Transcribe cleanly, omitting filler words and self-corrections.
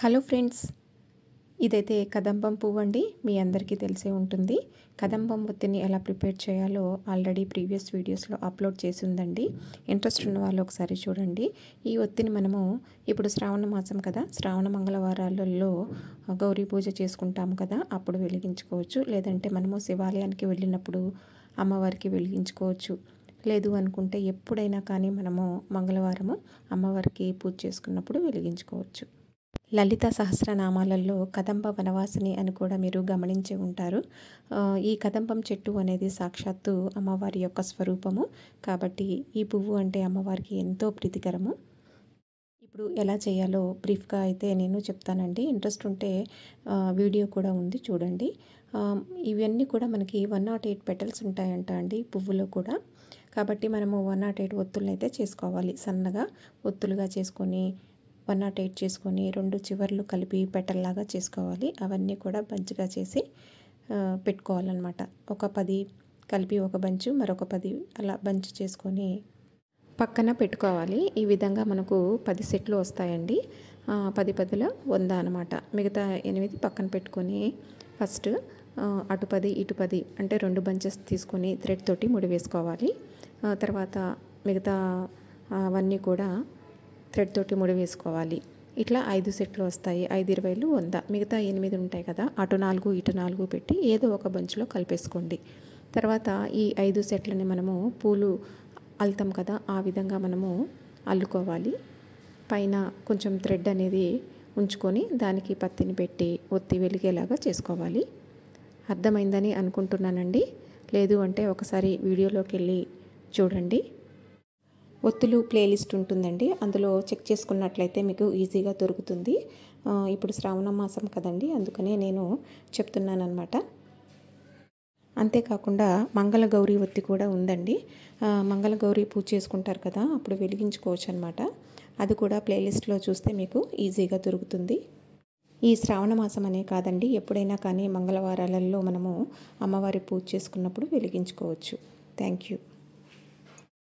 Hello friends, ఇదైతే కదంబం పువ్వు అండి. మీ అందరికీ తెలిసే ఉంటుంది. కదంబం ఒత్తిని ఎలా ప్రిపేర్ చేయాలో ఆల్రెడీ ప్రీవియస్ వీడియోస్లో అప్లోడ్ చేసి ఉందండి. ఇంట్రెస్ట్ ఉన్న వాళ్ళు ఒకసారి చూడండి. ఈ ఒత్తిని మనము ఇప్పుడు శ్రావణ మాసం కదా, శ్రావణ మంగళవారాలలో గౌరీ పూజ చేసుకుంటాము కదా, అప్పుడు వెలిగించుకోవచ్చు. లేదంటే మనము శివాలయానికి వెళ్ళినప్పుడు అమ్మవారికి వెలిగించుకోవచ్చు. లేదు అనుకుంటే ఎప్పుడైనా కానీ మనము మంగళవారము అమ్మవారికి పూజ చేసుకున్నప్పుడు వెలిగించుకోవచ్చు. లలిత సహస్రనామాలలో కదంబ వనవాసిని అని కూడా మీరు గమనించి ఉంటారు. ఈ కదంబం చెట్టు అనేది సాక్షాత్తు అమ్మవారి యొక్క స్వరూపము కాబట్టి ఈ పువ్వు అంటే అమ్మవారికి ఎంతో ప్రీతికరము. ఇప్పుడు ఎలా చేయాలో బ్రీఫ్గా అయితే నేను చెప్తానండి. ఇంట్రెస్ట్ ఉంటే వీడియో కూడా ఉంది, చూడండి. ఇవన్నీ కూడా మనకి 108 పెటల్స్ ఉంటాయంట అండి పువ్వులో కూడా. కాబట్టి మనము 108 ఒత్తులను అయితే చేసుకోవాలి. సన్నగా ఒత్తులుగా చేసుకొని 108 చేసుకొని 2 చివర్లు కలిపి పెట్టల్లాగా చేసుకోవాలి. అవన్నీ కూడా బంచ్గా చేసి పెట్టుకోవాలన్నమాట. ఒక 10 కలిపి ఒక బంచు, మరొక 10 అలా బంచ్ చేసుకొని పక్కన పెట్టుకోవాలి. ఈ విధంగా మనకు 10 సెట్లు వస్తాయండి. 10 10ల 100 అనమాట. మిగతా 8 పక్కన పెట్టుకొని ఫస్ట్ అటు 10 ఇటు 10 అంటే 2 బంచెస్ తీసుకొని థ్రెడ్ తోటి ముడి వేసుకోవాలి. తర్వాత మిగతా అవన్నీ కూడా థ్రెడ్ తోటి ముడి వేసుకోవాలి. ఇట్లా 5 సెట్లు వస్తాయి. 5 20లు 100. మిగతా 8 ఉంటాయి కదా, అటు 4 ఇటు 4 పెట్టి ఏదో ఒక బంచ్లో కలిపేసుకోండి. తర్వాత ఈ 5 సెట్లని మనము పూలు అల్లుతాం కదా, ఆ విధంగా మనము అల్లుకోవాలి. పైన కొంచెం థ్రెడ్ అనేది ఉంచుకొని దానికి పత్తిని పెట్టి ఒత్తి వెలిగేలాగా చేసుకోవాలి. అర్థమైందని అనుకుంటున్నానండి. లేదు అంటే ఒకసారి వీడియోలోకి వెళ్ళి చూడండి. ఒత్తులు ప్లేలిస్ట్ ఉంటుందండి, అందులో చెక్ చేసుకున్నట్లయితే మీకు ఈజీగా దొరుకుతుంది. ఇప్పుడు శ్రావణ మాసం కదండి, అందుకనే నేను చెప్తున్నాను అనమాట. అంతేకాకుండా మంగళగౌరి ఒత్తి కూడా ఉందండి. మంగళగౌరి పూజ చేసుకుంటారు కదా, అప్పుడు వెలిగించుకోవచ్చు అనమాట. అది కూడా ప్లేలిస్ట్లో చూస్తే మీకు ఈజీగా దొరుకుతుంది. ఈ శ్రావణ మాసం అనే కాదండి, ఎప్పుడైనా కానీ మంగళవారాలలో మనము అమ్మవారి పూజ చేసుకున్నప్పుడు వెలిగించుకోవచ్చు. Thank you.